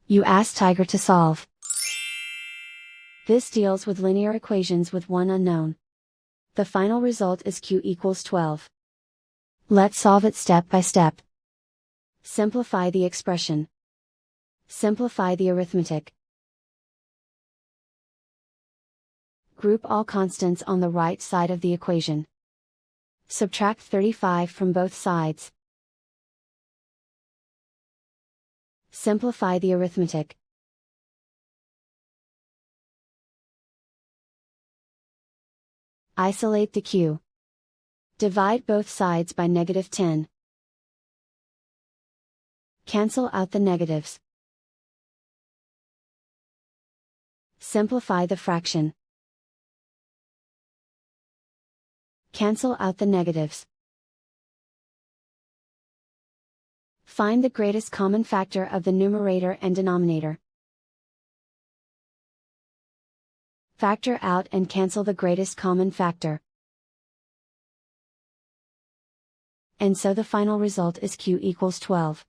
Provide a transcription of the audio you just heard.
You ask Tiger to solve. This deals with linear equations with one unknown. The final result is q equals 12. Let's solve it step by step. Simplify the expression. Simplify the arithmetic. Group all constants on the right side of the equation. Subtract 35 from both sides. Simplify the arithmetic. Isolate the q. Divide both sides by -10. Cancel out the negatives. Simplify the fraction. Cancel out the negatives. Find the greatest common factor of the numerator and denominator. Factor out and cancel the greatest common factor. And so the final result is q equals 12.